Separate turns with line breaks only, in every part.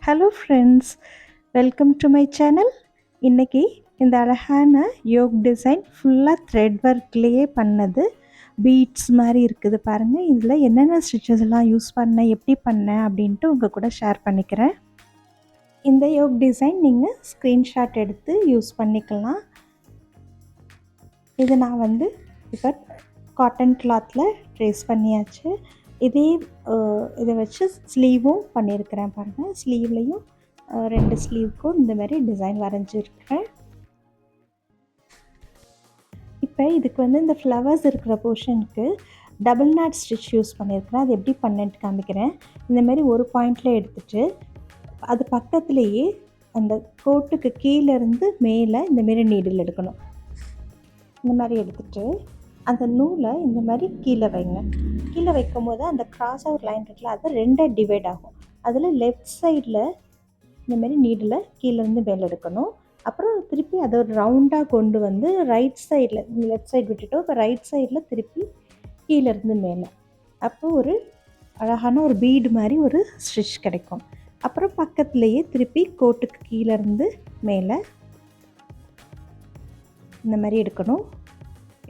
Hello friends, welcome to my channel. இன்றைக்கி இந்த அழகான யோக் டிசைன் ஃபுல்லாக த்ரெட் ஒர்க்லேயே பண்ணது பீட்ஸ் மாதிரி இருக்குது பாருங்கள். இதில் என்னென்ன ஸ்டிச்சஸ் எல்லாம் யூஸ் பண்ணேன், எப்படி பண்ணேன் அப்படின்ட்டு உங்கள் கூட ஷேர் பண்ணிக்கிறேன். இந்த யோக் டிசைன் நீங்கள் ஸ்க்ரீன்ஷாட் எடுத்து யூஸ் பண்ணிக்கலாம். இது நான் இப்போ காட்டன் கிளாத்தில் ட்ரேஸ் பண்ணியாச்சு. இதை வச்சு ஸ்லீவும் பண்ணியிருக்கிறேன் பாருங்கள். ஸ்லீவ்லேயும் 2 ஸ்லீவுக்கும் இந்த மாதிரி டிசைன் வரைஞ்சிருக்கிறேன். இப்போ இதுக்கு இந்த ஃப்ளவர்ஸ் இருக்கிற போர்ஷனுக்கு டபுள் நாட் ஸ்டிச் யூஸ் பண்ணியிருக்கிறேன். அது எப்படி பண்ணேன்ட்டு காமிக்கிறேன். இந்த மாதிரி ஒரு பாயிண்டில் எடுத்துகிட்டு அது பக்கத்துலேயே அந்த கோட்டுக்கு கீழேருந்து மேலே இந்தமாரி நீடில் எடுக்கணும். இந்த மாதிரி எடுத்துகிட்டு அந்த நூலை இந்த மாதிரி கீழே வைங்க. கீழே வைக்கும் போது அந்த கிராஸ் ஒரு லைன் இருக்குல்ல, அது 2 டிவைட் ஆகும். அதில் லெஃப்ட் சைடில் இந்தமாரி நீடில் கீழேருந்து மேலே எடுக்கணும். அப்புறம் திருப்பி அதை ஒரு ரவுண்டாக கொண்டு ரைட் சைடில், லெஃப்ட் சைடு விட்டுட்டோம், இப்போ ரைட் சைடில் திருப்பி கீழேருந்து மேலே. அப்போ ஒரு அழகான ஒரு பீடு மாதிரி ஒரு ஸ்டிச் கிடைக்கும். அப்புறம் பக்கத்துலேயே திருப்பி கோட்டுக்கு கீழேருந்து மேலே இந்த மாதிரி எடுக்கணும்.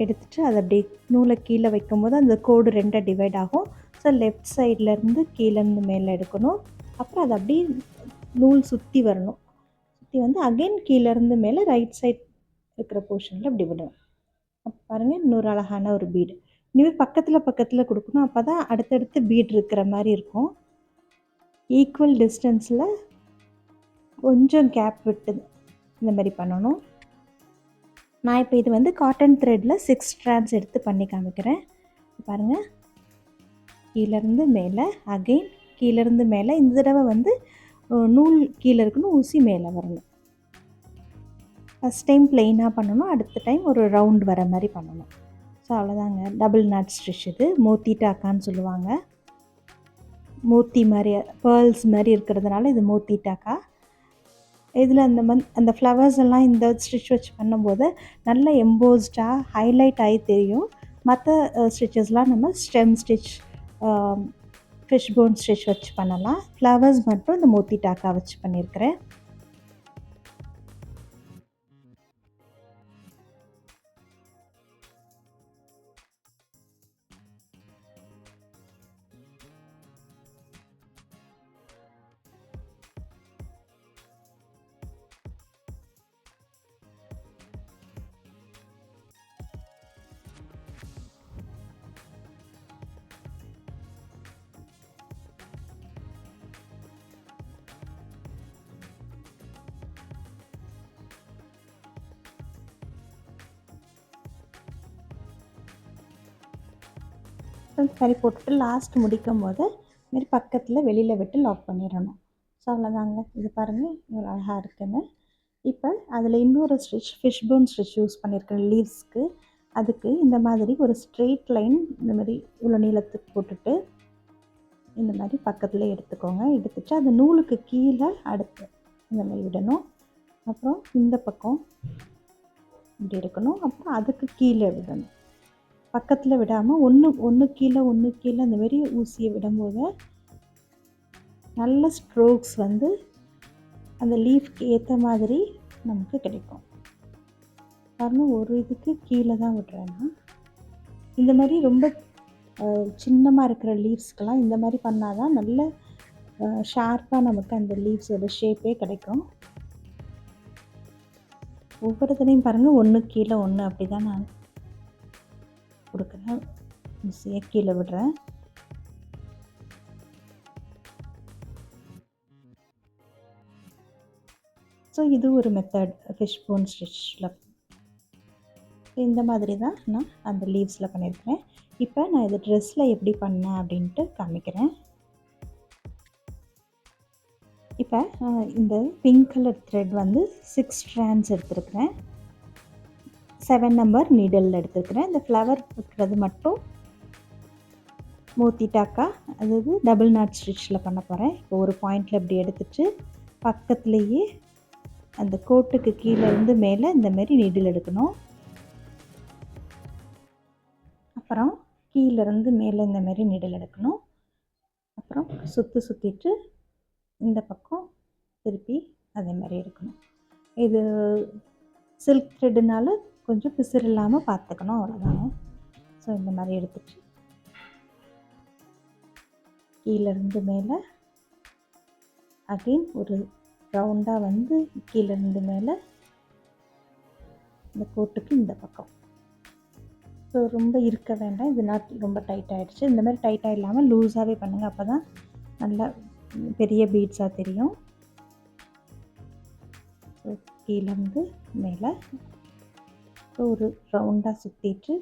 எடுத்துகிட்டு அதை அப்படியே நூலை கீழே வைக்கும்போது அந்த கோடு 2 டிவைட் ஆகும். ஸோ லெஃப்ட் சைட்லேருந்து கீழேருந்து மேலே எடுக்கணும். அப்புறம் அதை அப்படியே நூல் சுற்றி வரணும். சுற்றி அகைன் கீழேருந்து மேலே ரைட் சைட் இருக்கிற போர்ஷனில் அப்படி விடணும். அப்போ பாருங்கள், இன்னொரு அழகான ஒரு பீடு. இனிமேல் பக்கத்தில் கொடுக்கணும். அப்போ தான் அடுத்தடுத்து பீடு இருக்கிற மாதிரி இருக்கும். ஈக்குவல் டிஸ்டன்ஸில் கொஞ்சம் கேப் விட்டு இந்த மாதிரி பண்ணணும். நான் இப்போ இது காட்டன் த்ரெட்டில் 6 ஸ்ட்ராண்ட்ஸ் எடுத்து பண்ணி காமிக்கிறேன். பாருங்கள், கீழேருந்து மேலே, அகெயின் கீழேருந்து மேலே. இந்த தடவை நூல் கீழே இருக்கணும், ஊசி மேலே வரணும். ஃபஸ்ட் டைம் ப்ளெயினாக பண்ணணும், அடுத்த டைம் ஒரு ரவுண்ட் வர மாதிரி பண்ணணும். ஸோ அவ்வளோதாங்க. Double not stitch. இது மோத்தி டாக்கான்னு சொல்லுவாங்க. மோத்தி மாதிரி பேர்ல்ஸ் மாதிரி இருக்கிறதுனால இது மோத்தி டாக்கா. இதில் அந்த ஃப்ளவர்ஸ் எல்லாம் இந்த ஸ்டிச் வச்சு பண்ணும்போது நல்ல எம்போஸ்டாக ஹைலைட் ஆகி தெரியும். மற்ற ஸ்டிச்சஸ்லாம் நம்ம stem stitch, fish bone stitch வச்சு பண்ணலாம். ஃப்ளவர்ஸ் மட்டும் இந்த மோத்தி டாக்கா வச்சு பண்ணியிருக்கிறேன். சரி போட்டுட்டு லாஸ்ட் முடிக்கும் போது இதுமாரி பக்கத்தில் வெளியில் விட்டு லாக் பண்ணிடணும். ஸோ அவ்வளோதாங்க. இது பாருங்கள் இவ்வளோ அழகாக இருக்குன்னு. இப்போ அதில் இன்னொரு stitch, fish bone stitch use பண்ணியிருக்கேன் லீவ்ஸ்க்கு. அதுக்கு இந்த மாதிரி ஒரு ஸ்ட்ரெயிட் லைன் இந்த மாதிரி இவ்வளோ நீளத்துக்கு போட்டுட்டு இந்த மாதிரி பக்கத்தில் எடுத்துக்கோங்க. எடுத்துட்டு அந்த நூலுக்கு கீழே அடுத்து இந்த மாதிரி விடணும். அப்புறம் இந்த பக்கம் இப்படி எடுக்கணும். அப்புறம் அதுக்கு கீழே விடணும். பக்கத்தில் விடாமல் ஒன்று கீழே அந்த மாதிரி ஊசியை விடும்போது நல்ல ஸ்ட்ரோக்ஸ் அந்த லீஃப்க்கு ஏற்ற மாதிரி நமக்கு கிடைக்கும். காரணம் ஒரு இதுக்கு கீழே தான் விடுறேன்னா, இந்த மாதிரி ரொம்ப சின்னமாக இருக்கிற லீவ்ஸ்க்கெல்லாம் இந்த மாதிரி பண்ணால் தான் நல்ல ஷார்ப்பாக நமக்கு அந்த லீவ்ஸோட ஷேப்பே கிடைக்கும். ஒவ்வொருத்தனையும் பாருங்கள், ஒன்று கீழே ஒன்று அப்படி தான் நான் கொடுக்குறேன். ஊசியை கீழே விடுறேன். ஸோ இது ஒரு மெத்தட் ஃபிஷ் போன் ஸ்டிச்சில். இந்த மாதிரி தான் நான் அந்த லீவ்ஸில் பண்ணியிருக்கிறேன். இப்போ நான் இது ட்ரெஸ்ஸில் எப்படி பண்ணேன் அப்படின்ட்டு காமிக்கிறேன். இப்போ இந்த பிங்க் கலர் த்ரெட் 6 ஸ்ட்ராண்ட்ஸ் எடுத்துருக்கிறேன். 7 நம்பர் நீடல் எடுத்துருக்கிறேன். இந்த ஃப்ளவர் இருக்கிறது மட்டும் மோத்தி டாக்கா, அதாவது டபுள் நாட் ஸ்டிச்சில் பண்ண போகிறேன். இப்போ ஒரு பாயிண்டில் இப்படி எடுத்துட்டு பக்கத்துலேயே அந்த கோட்டுக்கு கீழேருந்து மேலே இந்த மாதிரி நீடில் எடுக்கணும். அப்புறம் கீழேருந்து மேலே இந்த மாதிரி நீடில் எடுக்கணும். அப்புறம் சுற்றிட்டு இந்த பக்கம் திருப்பி அதே மாதிரி எடுக்கணும். இது சில்க் த்ரெட்டுனால கொஞ்சம் பிசுறு இல்லாமல் பார்த்துக்கணும், அவ்வளோதாங்க. ஸோ இந்த மாதிரி எடுத்துட்டு கீழேருந்து மேலே அகெயின் ஒரு ரவுண்டாக வந்து கீழேருந்து மேலே இந்த கோட்டுக்கு இந்த பக்கம். ஸோ ரொம்ப இருக்க வேண்டாம், இது நாட் ரொம்ப டைட் ஆகிடுச்சு. இந்த மாதிரி டைட்டாக இல்லாமல் லூஸாகவே பண்ணுங்கள், அப்போ தான் நல்லா பெரிய பீட்ஸாக தெரியும். ஸோ கீழேருந்து மேலே ஒரு ரவுண்டாக சுற்றிட்டு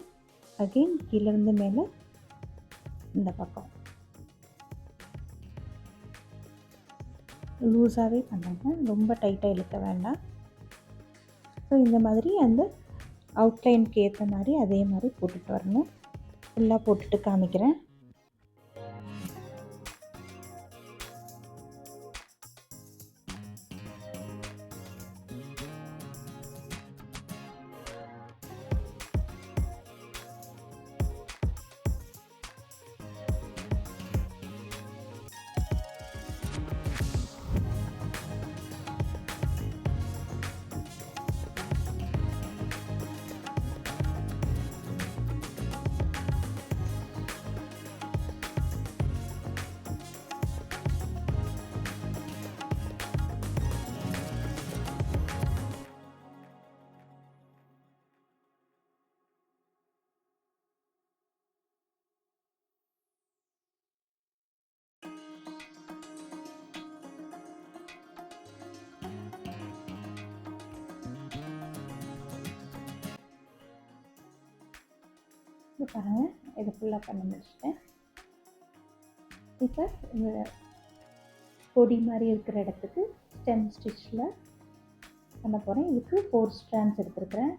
அகெயின் கீழேருந்து மேலே இந்த பக்கம் லூஸாகவே பண்ணுங்க, ரொம்ப டைட்டாக இழுக்க வேண்டாம். ஸோ இந்த மாதிரி அந்த அவுட்லைனுக்கு ஏற்ற மாதிரி அதே மாதிரி போட்டுட்டு வரணும். ஃபுல்லாக போட்டுட்டு காமிக்கிறேன். இது பாருங்கள், இது ஃபுல்லாக பண்ணி முடிச்சிட்டேன். இப்போ இந்த கொடி மாதிரி இருக்கிற இடத்துக்கு ஸ்டெம் ஸ்டிச்சில் பண்ண போகிறேன். இதுக்கு 4 ஸ்ட்ராண்ட்ஸ் எடுத்துருக்கிறேன்.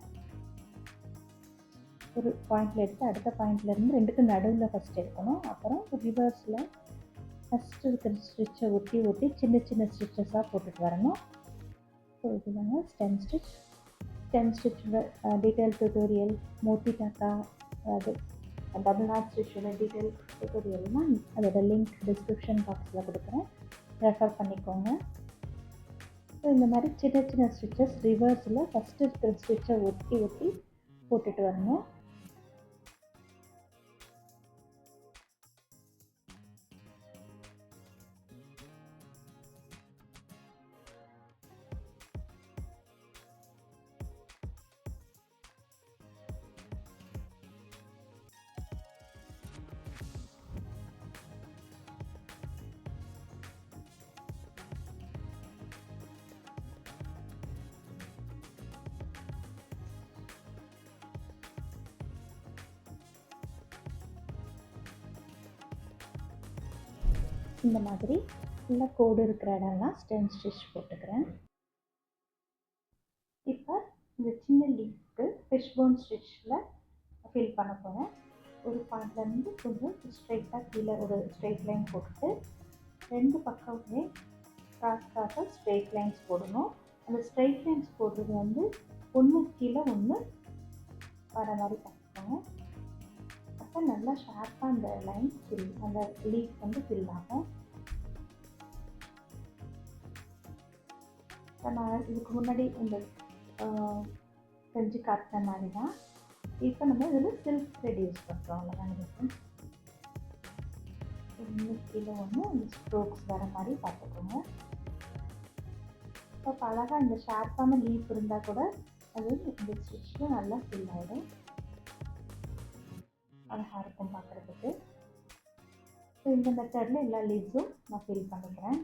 ஒரு பாயிண்டில் எடுத்து அடுத்த பாயிண்ட்லேருந்து 2க்கு நடுவில் ஃபஸ்ட் எடுக்கணும். அப்புறம் ரிவர்ஸில் ஃபஸ்ட்டு இருக்கிற ஸ்டிச்சை ஒட்டி ஒட்டி சின்ன சின்ன ஸ்டிச்சஸாக போட்டுட்டு வரணும். ஸோ இதுதாங்க ஸ்டெம் ஸ்டிச். ஸ்டெம் ஸ்டிச்சோட டீட்டெயில் டியூட்டோரியல், மோத்தி டாக்கா, அது டபுள் நாட் ஸ்டிச்சோட டீட்டெயில் டியூட்டோரியல்னால் அதோட லிங்க் டிஸ்கிரிப்ஷன் பாக்ஸில் கொடுக்குறேன், ரெஃபர் பண்ணிக்கோங்க. ஸோ இந்த மாதிரி சின்ன சின்ன ஸ்டிச்சஸ் ரிவர்ஸில் ஃபஸ்ட்டு இருக்கிற ஸ்டிச்சை ஒட்டி ஒட்டி போட்டுட்டு வரணும். இந்த மாதிரி ஃபுல்லாக கோடு இருக்கிற இடம்லாம் ஸ்டெம் ஸ்டிச் போட்டுக்கிறேன். இப்போ இந்த சின்ன லீஃப்க்கு ஃபிஷ் போன் ஸ்டிச்சில் ஃபில் பண்ண போகிறேன். ஒரு பாயிண்ட்லேருந்து கொஞ்சம் ஸ்ட்ரைட்டாக கீழே ஒரு ஸ்ட்ரெயிட் லைன் போட்டுட்டு 2 பக்கமுமே கிராஸாக ஸ்ட்ரெயிட் லைன்ஸ் போடணும். அந்த ஸ்ட்ரெயிட் லைன்ஸ் போடுறது வந்து ஒன்று கீழே ஒன்று வர மாதிரி பார்த்துக்கோங்க. அப்போ நல்லா ஷார்ப்பாக அந்த லைன் அந்த லீஃப் வந்து ஃபில் ஆகும். நான் இதுக்கு முன்னாடி இந்த செஞ்சு காட்டின மாதிரி தான். இப்போ நம்ம இதில் சில்க் த்ரெட் யூஸ் பண்ணுறோம், அவ்வளோதான். இதுக்கு ஒன்று கீழே ஒன்று அந்த ஸ்ட்ரோக்ஸ் வர மாதிரி பார்த்துக்கோங்க. இப்போ அழகாக இந்த ஷார்ப்பான லீஃப் இருந்தால் கூட அது இந்த ஸ்டிச்சில் நல்லா ஃபில் ஆகிடும், அழகாக இருக்கும் பார்க்குறதுக்கு. ஸோ இந்த மெத்தடில் எல்லா லீவ்ஸும் நான் ஃபில் பண்ணிக்கிறேன்.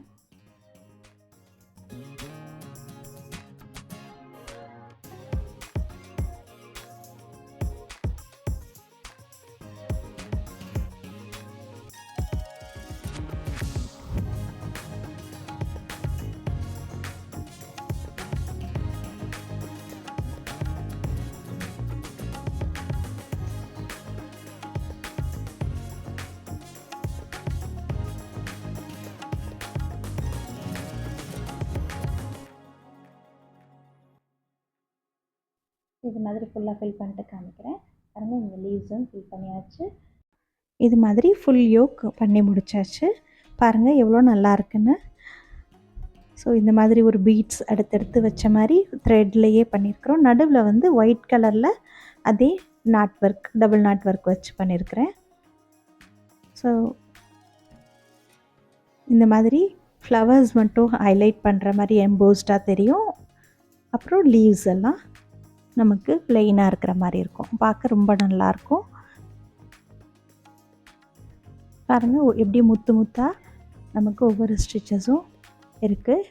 இது மாதிரி ஃபுல்லாக ஃபில் பண்ணிட்டு காமிக்கிறேன். பாருங்கள், இந்த லீவ்ஸும் ஃபில் பண்ணியாச்சு. இது மாதிரி ஃபுல் யோக் பண்ணி முடிச்சாச்சு. பாருங்கள் எவ்வளோ நல்லா இருக்குன்னு. ஸோ இந்த மாதிரி ஒரு பீட்ஸ் அடுத்தடுத்து வச்ச மாதிரி த்ரெட்லேயே பண்ணியிருக்கிறோம். நடுவில் வந்து ஒயிட் கலரில் அதே not work, double not work வச்சு பண்ணியிருக்கிறேன். ஸோ இந்த மாதிரி ஃப்ளவர்ஸ் மட்டும் ஹைலைட் பண்ணுற மாதிரி எம்போஸ்டாக தெரியும். அப்புறம் லீவ்ஸ் எல்லாம் நமக்கு ப்ளெயினாக இருக்கிற மாதிரி இருக்கும். பார்க்க ரொம்ப நல்லாயிருக்கும். பாருங்கள் எப்படி முத்து முத்தாக நமக்கு ஒவ்வொரு ஸ்டிச்சஸும் இருக்குது.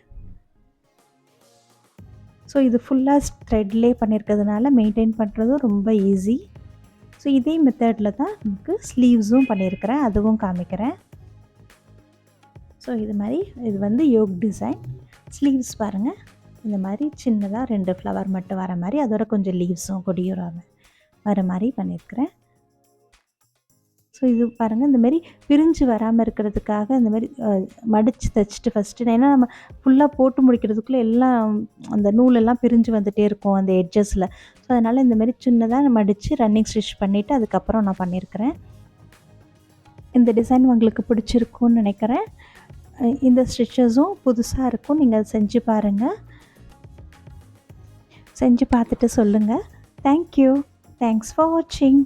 ஸோ இது ஃபுல்லாக த்ரெட்லேயே பண்ணியிருக்கிறதுனால மெயின்டைன் பண்ணுறதும் ரொம்ப ஈஸி. ஸோ இதே மெத்தடில் தான் நமக்கு ஸ்லீவ்ஸும் பண்ணியிருக்கிறேன், அதுவும் காமிக்கிறேன். ஸோ இது மாதிரி இது வந்து யோக் டிசைன். ஸ்லீவ்ஸ் பாருங்கள், இந்த மாதிரி சின்னதாக 2 ஃப்ளவர் மட்டும் வர மாதிரி, அதோட கொஞ்சம் லீவ்ஸும் கொடியும் வர மாதிரி பண்ணியிருக்கிறேன். ஸோ இது பாருங்கள், இந்தமாரி பிரிஞ்சு வராமல் இருக்கிறதுக்காக இந்தமாரி மடித்து தைச்சிட்டு ஃபஸ்ட்டு, ஏன்னா நம்ம ஃபுல்லாக போட்டு முடிக்கிறதுக்குள்ளே எல்லாம் அந்த நூலெல்லாம் பிரிஞ்சு வந்துகிட்டே இருக்கும் அந்த எட்ஜஸில். ஸோ அதனால் இந்தமாரி சின்னதாக மடித்து ரன்னிங் ஸ்டிச் பண்ணிவிட்டு அதுக்கப்புறம் நான் பண்ணியிருக்கிறேன். இந்த டிசைன் உங்களுக்கு பிடிச்சிருக்குன்னு நினைக்கிறேன். இந்த ஸ்டிச்சஸும் புதுசாக இருக்கும், நீங்கள் செஞ்சு பாருங்கள். செஞ்சு பார்த்துட்டு சொல்லுங்கள். தேங்க்யூ. தேங்க்ஸ் ஃபார் வாட்சிங்.